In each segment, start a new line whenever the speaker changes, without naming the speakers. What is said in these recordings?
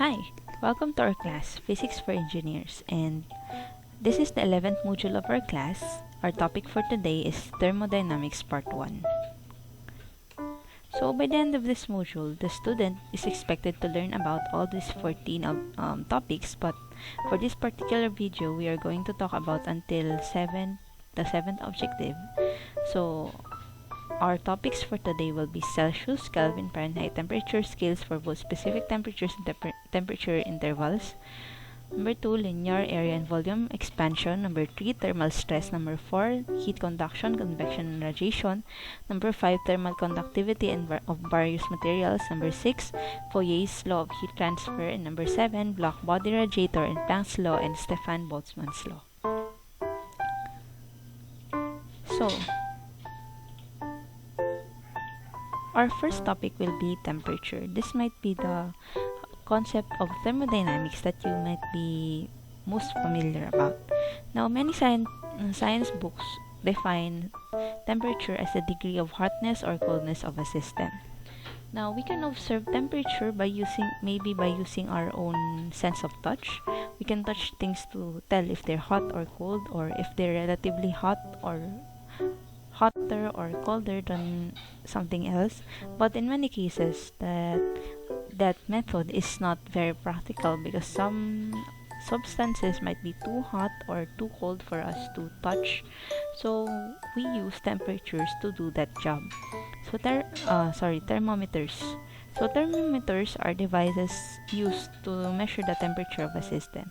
Hi, welcome to our class, Physics for Engineers, and this is the 11th module of our class. Our topic for today is Thermodynamics Part 1. So, by the end of this module, the student is expected to learn about all these 14 topics, but for this particular video, we are going to talk about until the 7th objective. So, our topics for today will be Celsius, Kelvin, Fahrenheit temperature scales for both specific temperatures and temperature intervals. Number 2, linear area and volume expansion. Number 3, thermal stress. Number 4, heat conduction, convection, and radiation. Number 5, thermal conductivity of various materials. Number 6, Fourier's law of heat transfer. And number 7, black body radiator and Planck's law and Stefan Boltzmann's law. So, our first topic will be temperature. This might be the concept of thermodynamics that you might be most familiar about. Now, many science books define temperature as the degree of hotness or coldness of a system. Now, we can observe temperature by using our own sense of touch. We can touch things to tell if they're hot or cold, or if they're relatively hot or hotter or colder than something else. But in many cases, that method is not very practical because some substances might be too hot or too cold for us to touch. So we use temperatures to do that job. So thermometers. So thermometers are devices used to measure the temperature of a system.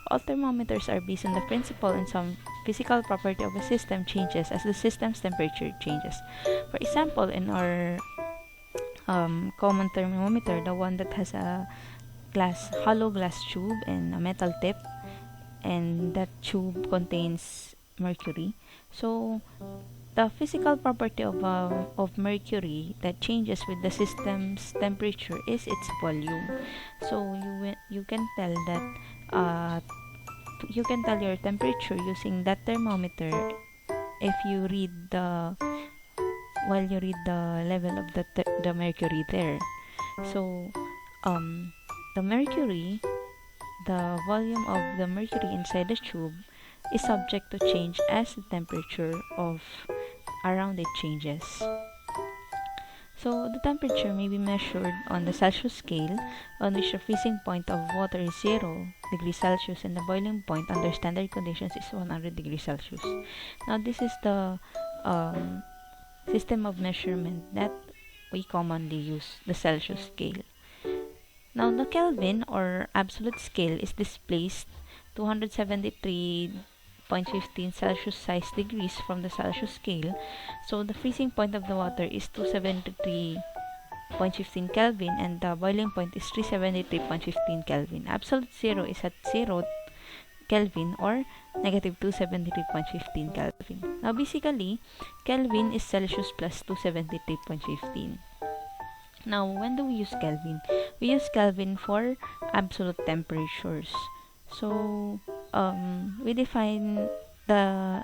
All thermometers are based on the principle and some physical property of a system changes as the system's temperature changes. For example, in our common thermometer, the one that has a hollow glass tube and a metal tip, and that tube contains mercury. So the physical property of mercury that changes with the system's temperature is its volume. So you can tell that you can tell your temperature using that thermometer if you read the while you read the level of the mercury there. So the mercury, the volume of the mercury inside the tube is subject to change as the temperature of around it changes. So the temperature may be measured on the Celsius scale, on which the freezing point of water is 0 degrees Celsius and the boiling point under standard conditions is 100 degrees Celsius. Now this is the system of measurement that we commonly use, the Celsius scale. Now the Kelvin or absolute scale is displaced 273.15 Celsius size degrees from the Celsius scale. So the freezing point of the water is 273.15 Kelvin and the boiling point is 373.15 Kelvin. Absolute zero is at 0 Kelvin or negative 273.15 Kelvin. Now basically, Kelvin is Celsius plus 273.15. Now, when do we use Kelvin? We use Kelvin for absolute temperatures. So, we define the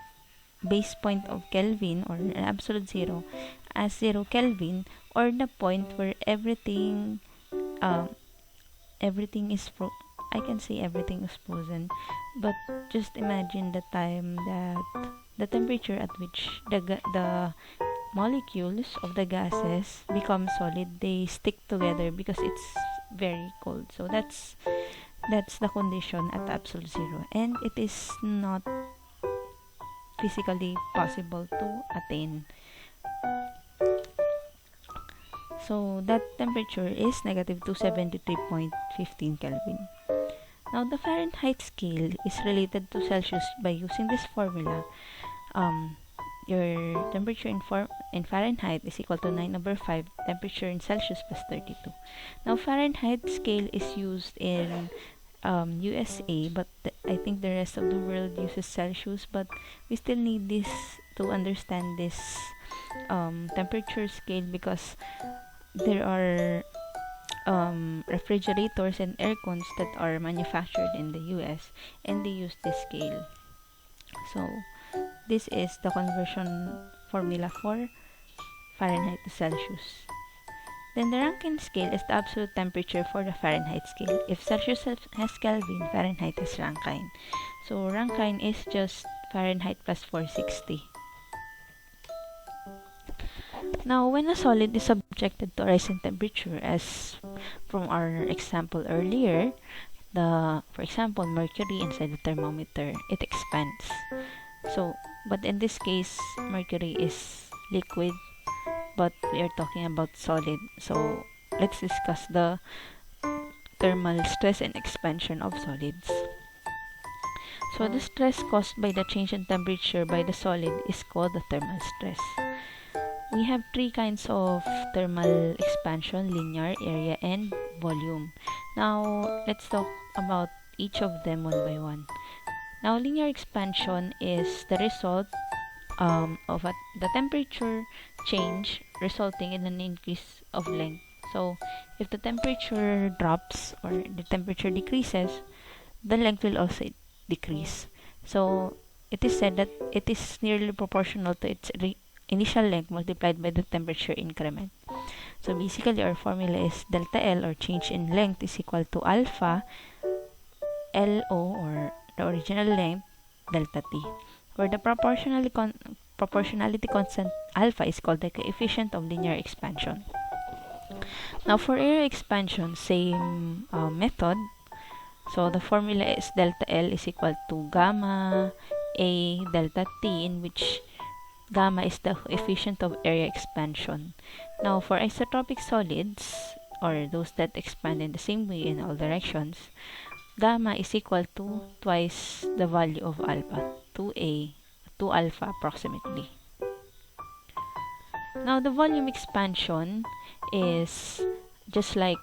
base point of Kelvin or absolute zero as 0 Kelvin, or the point where everything is I can say everything is frozen, but just imagine the time that the temperature at which the molecules of the gases become solid, they stick together because it's very cold. So that's the condition at absolute zero, and it is not physically possible to attain. So that temperature is negative 273.15 Kelvin. Now the Fahrenheit scale is related to Celsius by using this formula. Your temperature in Fahrenheit is equal to 9/5 temperature in Celsius plus 32. Now Fahrenheit scale is used in USA, but I think the rest of the world uses Celsius, but we still need this to understand this temperature scale because there are refrigerators and air cons that are manufactured in the US and they use this scale. So this is the conversion formula for Fahrenheit to Celsius. Then the Rankine scale is the absolute temperature for the Fahrenheit scale. If Celsius has Kelvin, Fahrenheit has Rankine. So Rankine is just Fahrenheit plus 460. Now, when a solid is subjected to rise in temperature, as from our example earlier, for example, mercury inside the thermometer, it expands. So, but in this case, mercury is liquid, but we are talking about solid. So, let's discuss the thermal stress and expansion of solids. So, the stress caused by the change in temperature by the solid is called the thermal stress. We have three kinds of thermal expansion: linear, area, and volume. Now, let's talk about each of them one by one. Now, linear expansion is the result of the temperature change resulting in an increase of length. So, if the temperature drops or the temperature decreases, the length will also decrease. So, it is said that it is nearly proportional to its initial length multiplied by the temperature increment. So, basically, our formula is delta L, or change in length, is equal to alpha LO, or the original length, delta T, where the proportionality constant alpha is called the coefficient of linear expansion. Now, for area expansion, same method. So, the formula is delta L is equal to gamma A delta T, in which gamma is the coefficient of area expansion. Now, for isotropic solids, or those that expand in the same way in all directions, gamma is equal to twice the value of alpha, 2 alpha approximately. Now, the volume expansion is just like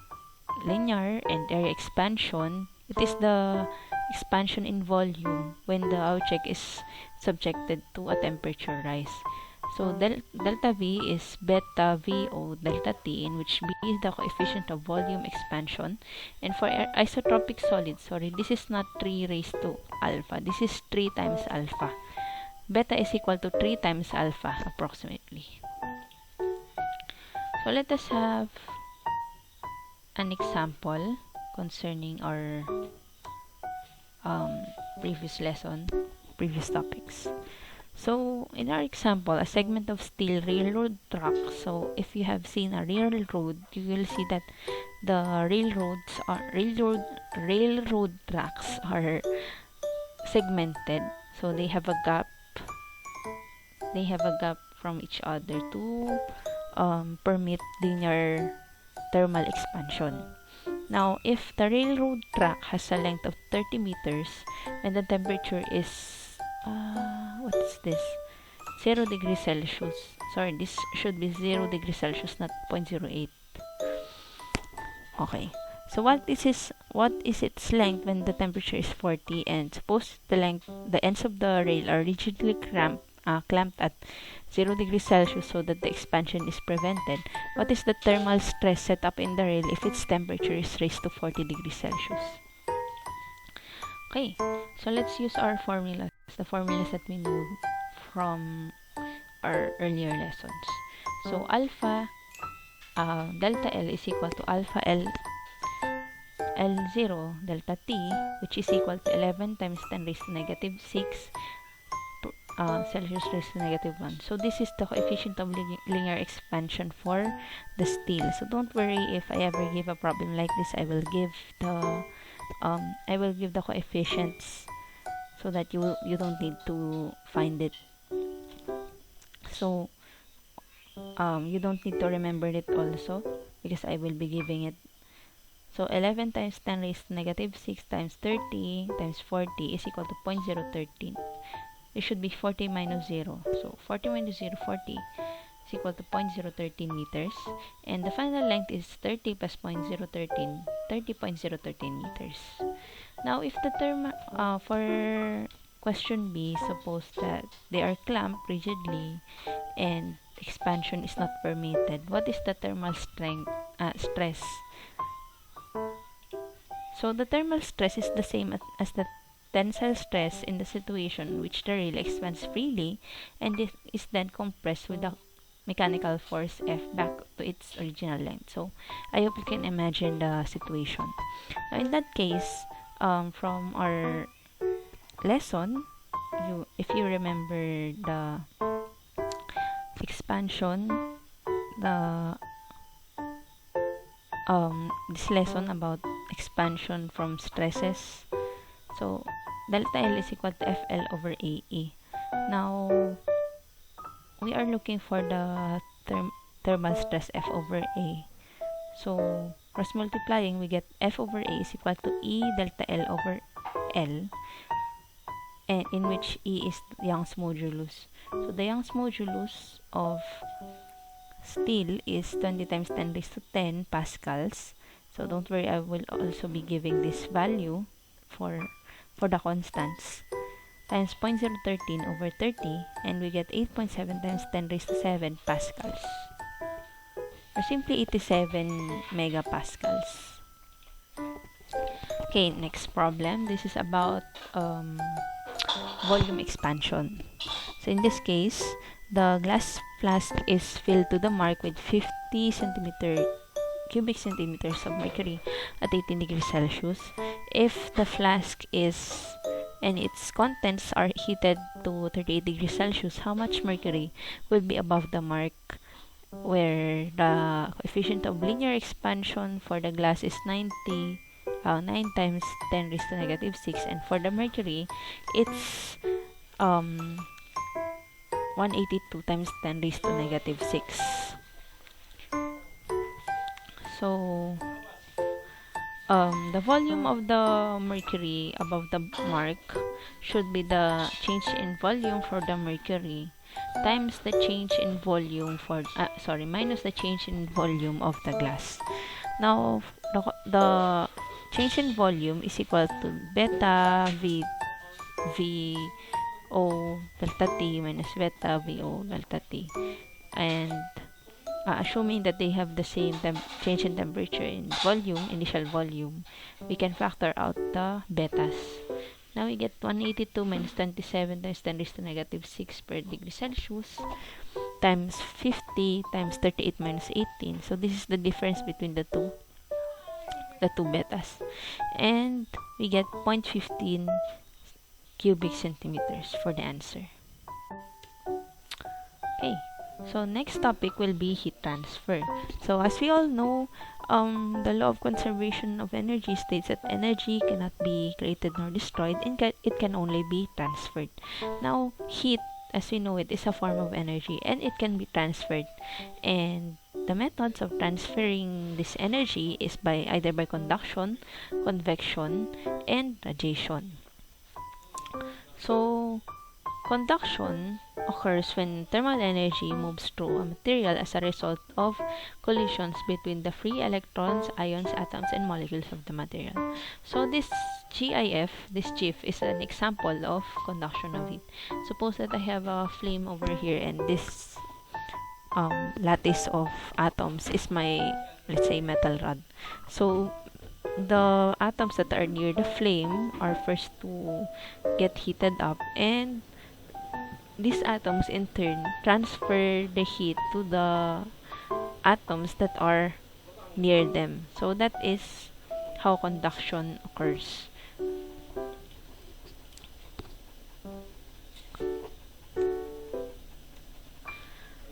linear and area expansion. It is the expansion in volume when the object is subjected to a temperature rise. So, delta V is beta VO delta T, in which B is the coefficient of volume expansion. And for isotropic solids, this is not 3 raised to alpha. This is 3 times alpha. Beta is equal to 3 times alpha approximately. So, let us have an example concerning our previous topics. So, in our example, a segment of steel railroad track. So, if you have seen a railroad, you will see that the railroad tracks are segmented. So, they have a gap. They have a gap from each other to permit linear thermal expansion. Now, if the railroad track has a length of 30 meters and the temperature is what is this? 0 degrees Celsius. Sorry, this should be 0 degrees Celsius, not 0.08. Okay. So what is its length when the temperature is 40, and suppose the ends of the rail are rigidly clamped at 0 degrees Celsius so that the expansion is prevented. What is the thermal stress set up in the rail if its temperature is raised to 40 degrees Celsius? Okay, so let's use our formulas, the formulas that we know from our earlier lessons. So alpha delta L is equal to alpha L0 delta T, which is equal to 11 times 10 raised to negative 6 Celsius raised to negative 1. So this is the coefficient of linear expansion for the steel. So don't worry, if I ever give a problem like this, I will give the coefficients so that you don't need to find it. So you don't need to remember it also, because I will be giving it. So 11 times 10 raised to negative 6 times 30 times 40 is equal to 0.013. It should be 40 minus 0. So 40 minus 0, 40 is equal to 0.013 meters. And the final length is 30 plus 0.013, 30.013 meters. Now, if the for question B, suppose that they are clamped rigidly and expansion is not permitted, what is the thermal stress? So the thermal stress is the same as the tensile stress in the situation in which the rail expands freely and it is then compressed with a mechanical force F back to its original length. So I hope you can imagine the situation. Now in that case, from our lesson, if you remember the expansion, the this lesson about expansion from stresses. So delta L is equal to FL over AE. Now we are looking for the thermal stress F over A. So cross multiplying, we get F over A is equal to E delta L over L, and in which E is Young's modulus. So the Young's modulus of steel is 20 times 10 raised to 10 pascals. So don't worry, I will also be giving this value for the constants, times 0.013 over 30, and we get 8.7 times 10 raised to 7 pascals, or simply 87 megapascals. Okay, next problem. This is about volume expansion. So in this case, the glass flask is filled to the mark with 50 cubic centimeters of mercury at 18 degrees Celsius. If the flask is and its contents are heated to 38 degrees Celsius, how much mercury will be above the mark, where the coefficient of linear expansion for the glass is 9 times 10 raised to negative 6, and for the mercury it's 182 times 10 raised to negative 6. So the volume of the mercury above the mark should be the change in volume for the mercury times the change in volume for minus the change in volume of the glass. Now the change in volume is equal to beta VO delta T minus beta VO delta T, and assuming that they have the same change in temperature in volume, initial volume, we can factor out the betas. Now we get 182 minus 27 times 10 raised to negative 6 per degree Celsius times 50 times 38 minus 18. So this is the difference between the two betas, and we get 0.15 cubic centimeters for the answer. Okay, so next topic will be heat transfer. So as we all know, the law of conservation of energy states that energy cannot be created nor destroyed, and it can only be transferred. Now heat, as we know it, is a form of energy, and it can be transferred, and the methods of transferring this energy is either by conduction, convection, and radiation. So conduction occurs when thermal energy moves through a material as a result of collisions between the free electrons, ions, atoms, and molecules of the material. So this GIF, is an example of conduction of heat. Suppose that I have a flame over here, and this lattice of atoms is my, let's say, metal rod. So the atoms that are near the flame are first to get heated up, and these atoms in turn transfer the heat to the atoms that are near them. So that is how conduction occurs.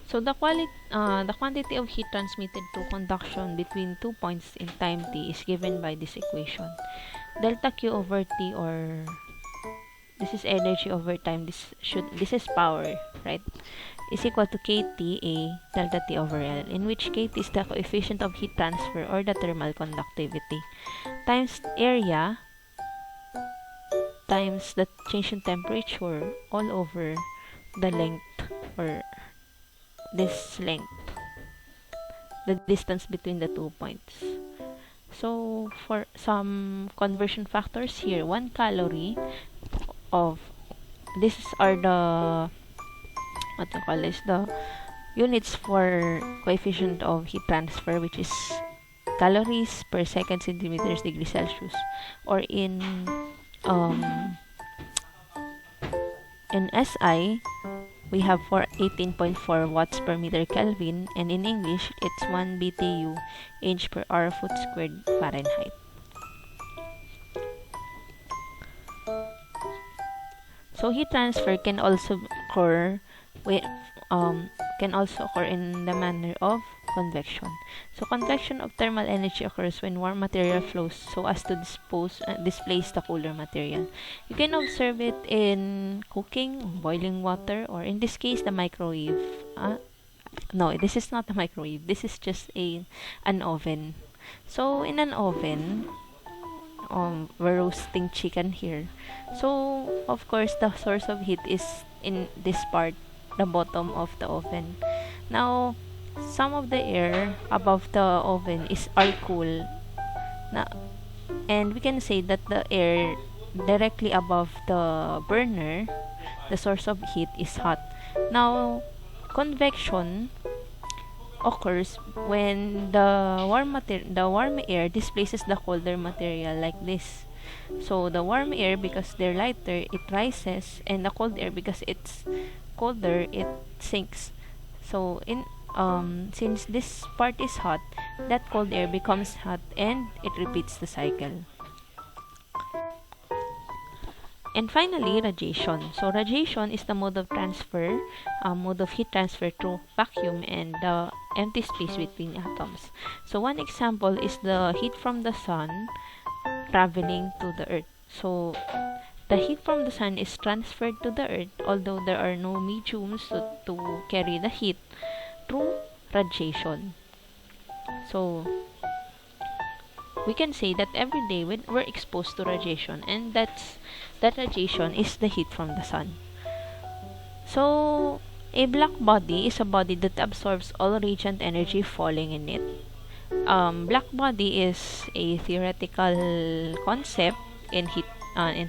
So the quantity of heat transmitted through conduction between 2 points in time t is given by this equation. Delta Q over T, or this is energy over time, this is power, right? Is equal to KTA delta T over L, in which KT is the coefficient of heat transfer, or the thermal conductivity, times area times the change in temperature all over the length, or this length, the distance between the 2 points. So for some conversion factors here, 1 calorie of this are the the units for coefficient of heat transfer, which is calories per second centimeters degree Celsius, or in SI we have for 18.4 watts per meter Kelvin, and in English, it's 1 BTU, inch per hour foot squared Fahrenheit. So heat transfer with, can also occur in the manner of convection. So convection of thermal energy occurs when warm material flows so as to displace the cooler material. You can observe it in cooking, boiling water, or in this case, the microwave. No, this is not a microwave. This is just an oven. So in an oven, we're roasting chicken here. So of course, the source of heat is in this part, the bottom of the oven. Now, some of the air above the oven are cool. Now, and we can say that the air directly above the burner, the source of heat, is hot. Now, convection occurs when the warm air displaces the colder material like this. So the warm air, because they're lighter, it rises, and the cold air, because it's colder, it sinks. So since this part is hot, that cold air becomes hot, and it repeats the cycle. And finally, radiation. So radiation is the mode of heat transfer through vacuum and the empty space between atoms. So one example is the heat from the sun traveling to the earth. So the heat from the sun is transferred to the earth, although there are no mediums to carry the heat, through radiation. So we can say that every day we're exposed to radiation, and that radiation is the heat from the sun. So a black body is a body that absorbs all radiant energy falling in it. Black body is a theoretical concept in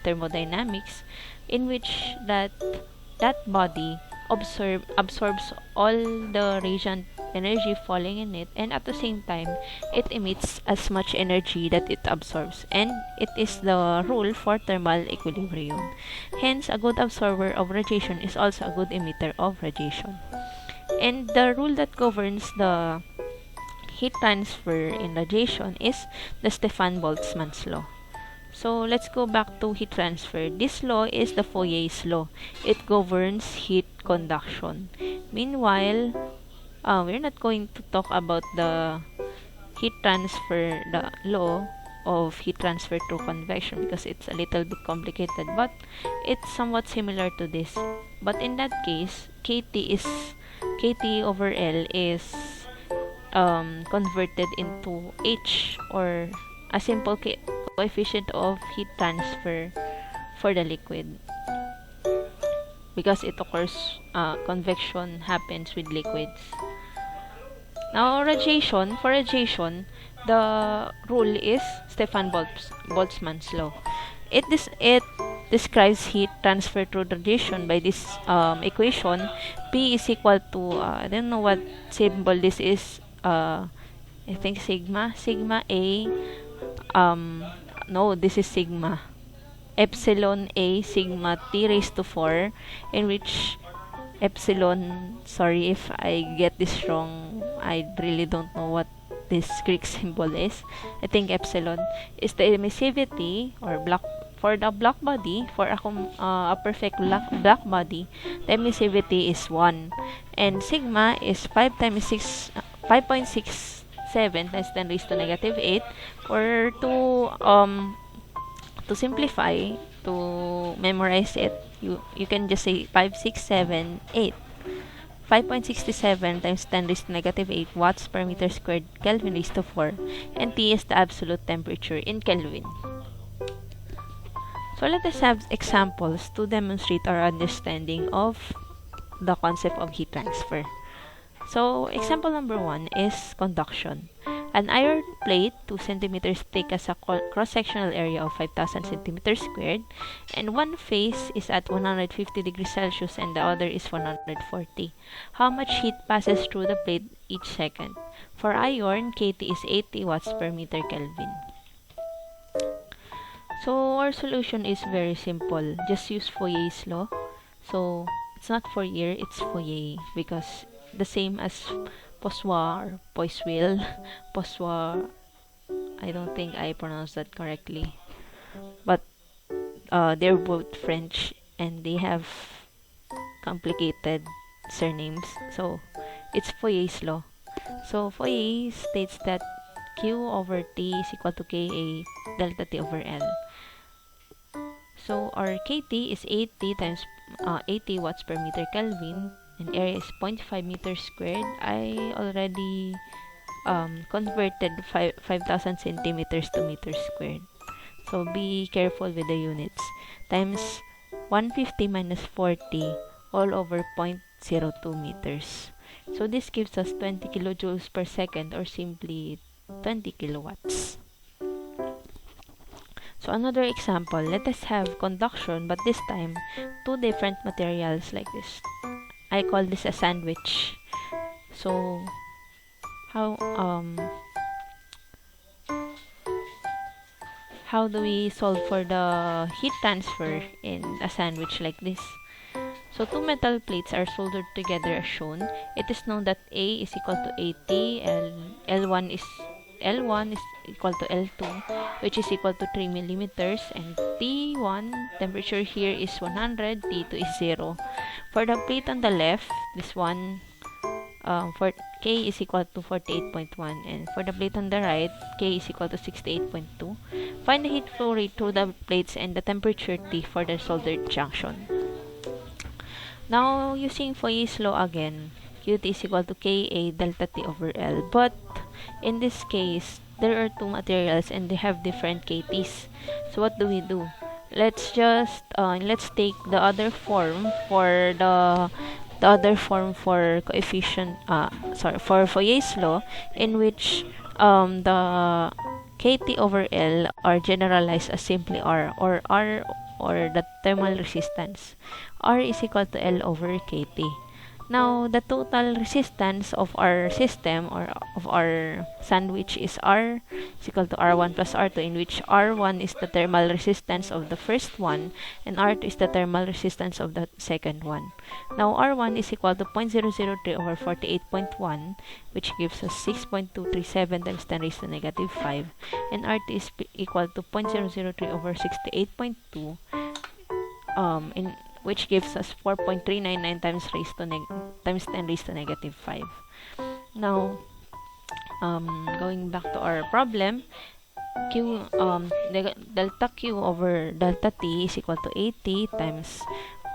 thermodynamics, in which that body absorbs all the radiant energy falling in it, and at the same time it emits as much energy that it absorbs, and it is the rule for thermal equilibrium. Hence, a good absorber of radiation is also a good emitter of radiation. And the rule that governs the heat transfer in radiation is the Stefan-Boltzmann's law. So let's go back to heat transfer. This law is the Fourier's law. It governs heat conduction. Meanwhile, we're not going to talk about the law of heat transfer through convection, because it's a little bit complicated, but it's somewhat similar to this. But in that case, KT over L is converted into H, or a simple coefficient of heat transfer for the liquid, because it occurs, convection happens with liquids. Now, for radiation, the rule is Stefan-Boltzmann's law. It describes heat transfer through radiation by this equation. P is equal to, I don't know what symbol this is, I think sigma A, no, this is sigma, epsilon A sigma T raised to 4, in which epsilon, sorry if I get this wrong, I really don't know what this Greek symbol is. I think epsilon is the emissivity, or for the black body, for a perfect black body, the emissivity is 1, and sigma is 5.67 times 10 raised to negative 8, or to simplify, to memorize it, you can just say 5.678. 5.67 times 10 raised to negative 8 watts per meter squared Kelvin raised to 4, and T is the absolute temperature in Kelvin. So let us have examples to demonstrate our understanding of the concept of heat transfer. So example number 1 is conduction. An iron plate, 2 centimeters thick, has a cross-sectional area of 5,000 centimeters squared, and one face is at 150 degrees Celsius and the other is 140. How much heat passes through the plate each second? For iron, KT is 80 watts per meter Kelvin. So our solution is very simple. Just use Fourier's law. So It's not Fourier, it's Fourier, because the same as Poisson or Poiseuille. Poisson, I don't think I pronounced that correctly, but they're both French and they have complicated surnames. So it's Fourier's law. So Fourier states that Q over T is equal to Ka delta T over L. So our KT is 80 times 80 watts per meter Kelvin, and area is 0.5 meters squared. I already converted 5,000 centimeters to meters squared. So be careful with the units. Times 150 minus 40 all over 0.02 meters. So this gives us 20 kilojoules per second, or simply 20 kilowatts. So another example, let us have conduction, but this time two different materials like this. I call this a sandwich. So how how do we solve for the heat transfer in a sandwich like this? So two metal plates are soldered together as shown. It is known that A is equal to AT, L1 is equal to L2, which is equal to 3 millimeters, and T1 temperature here is 100, T2 is 0. For the plate on the left, this one, for K is equal to 48.1, and for the plate on the right, K is equal to 68.2. Find the heat flow rate through the plates and the temperature T for the soldered junction. Now, using Fourier's law again, Qt is equal to Ka delta T over L. But in this case, there are two materials and they have different KTs. So what do we do? Let's just let's take the other form for the other form for coefficient for Fourier's law, in which the KT over L are generalized as simply R, or R, or the thermal resistance. R is equal to L over KT. Now, the total resistance of our system, or of our sandwich, is R is equal to R1 plus R2, in which R1 is the thermal resistance of the first one and R2 is the thermal resistance of the second one. Now, R1 is equal to 0.003 over 48.1, which gives us 6.237 times 10 raised to negative 5, and R2 is equal to 0.003 over 68.2, in which gives us 4.399 times 10 raised to negative 5. Now, going back to our problem, delta Q over delta T is equal to 80 times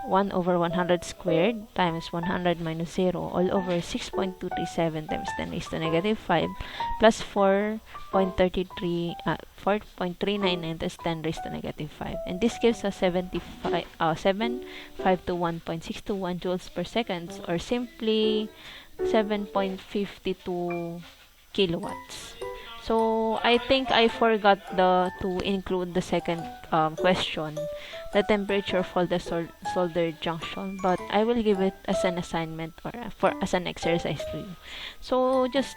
1 over 100 squared times 100 minus 0 all over 6.237 times 10 raised to negative 5 plus 4.399 times 10 raised to negative 5. And this gives us 751.621 joules per second, or simply 7.52 kilowatts. So I think I forgot to include the second question, the temperature for the soldered junction, but I will give it as an assignment, or as an exercise to you. So just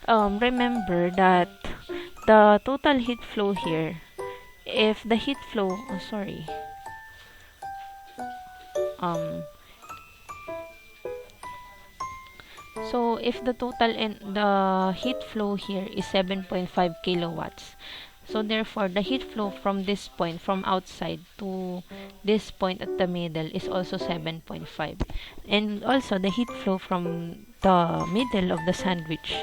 remember that the total heat flow here, if the heat flow, so if the total and the heat flow here is 7.5 kilowatts, so therefore the heat flow from this point, from outside to this point at the middle, is also 7.5, and also the heat flow from the middle of the sandwich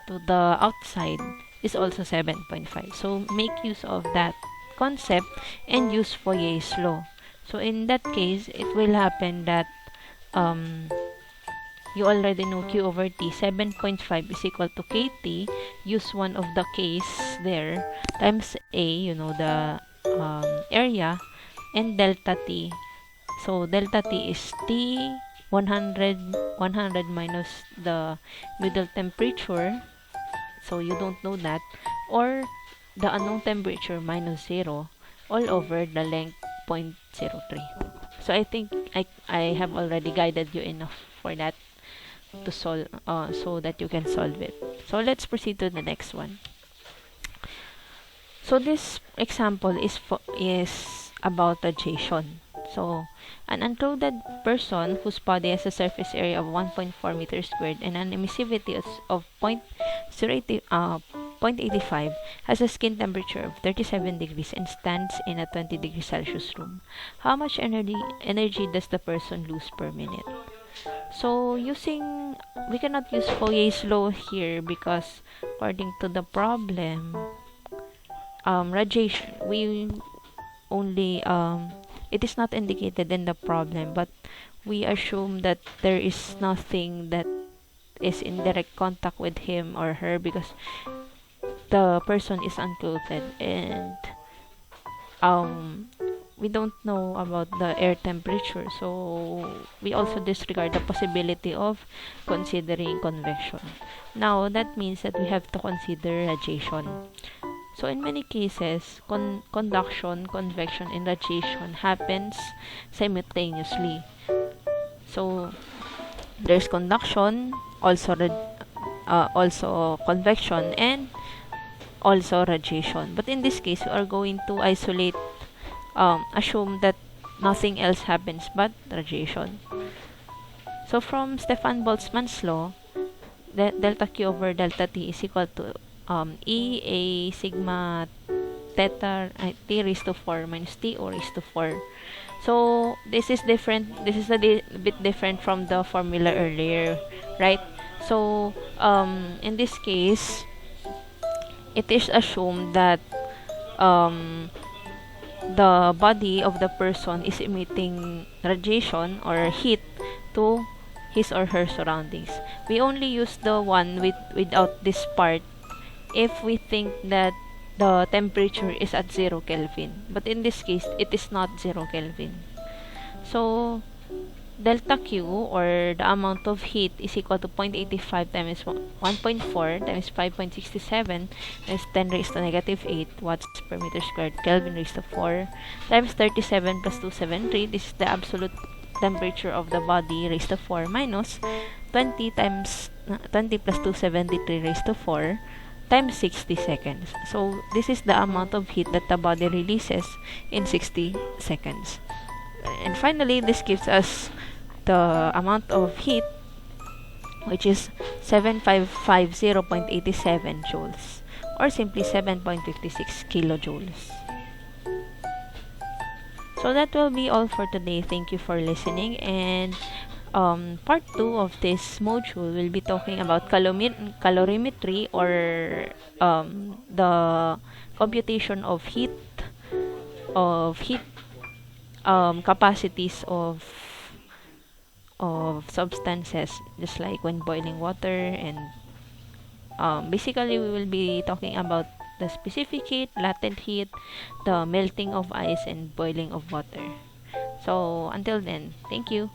to the outside is also 7.5. So make use of that concept and use Fourier's law. So in that case, it will happen that you already know Q over T, 7.5 is equal to KT. Use one of the K's there, times A, you know, the area, and delta T. So delta T is T 100 minus the middle temperature, so you don't know that, or the unknown temperature minus 0 all over the length 0.03. So I think I have already guided you enough for that to solve, so that you can solve it. So let's proceed to the next one. So this example is about radiation. So, an unclothed person whose body has a surface area of 1.4 meters squared and an emissivity of 0.85 has a skin temperature of 37 degrees and stands in a 20 degrees Celsius room. How much energy does the person lose per minute? So, we cannot use Fourier's law here because according to the problem, radiation, we only, it is not indicated in the problem, but we assume that there is nothing that is in direct contact with him or her because the person is unclothed, and um we don't know about the air temperature, so we also disregard the possibility of considering convection. Now that means that we have to consider radiation. So in many cases, conduction, convection, and radiation happens simultaneously. So there's conduction, also convection, and also radiation. But in this case, we are going to assume that nothing else happens but radiation. So from Stefan Boltzmann's law, delta Q over delta T is equal to E A sigma theta T raised to 4 minus T O raised to 4. So this is different. This is a bit different from the formula earlier, right? So in this case, it is assumed that um, the body of the person is emitting radiation or heat to his or her surroundings. We only use the one without this part if we think that the temperature is at 0 Kelvin. But in this case, it is not 0 Kelvin. So, delta Q, or the amount of heat, is equal to 0.85 times 1.4 times 5.67 times 10 raised to negative 8 watts per meter squared, Kelvin raised to 4, times 37 plus 273. This is the absolute temperature of the body raised to 4 minus 20 times 20 plus 273 raised to 4 times 60 seconds. So, this is the amount of heat that the body releases in 60 seconds. And finally, this gives us the amount of heat, which is 7550.87 joules, or simply 7.56 kilojoules. So that will be all for today. Thank you for listening, and part 2 of this module will be talking about calorimetry, or the computation of heat capacities of substances, just like when boiling water. And basically we will be talking about the specific heat, latent heat, the melting of ice, and boiling of water. So until then, thank you.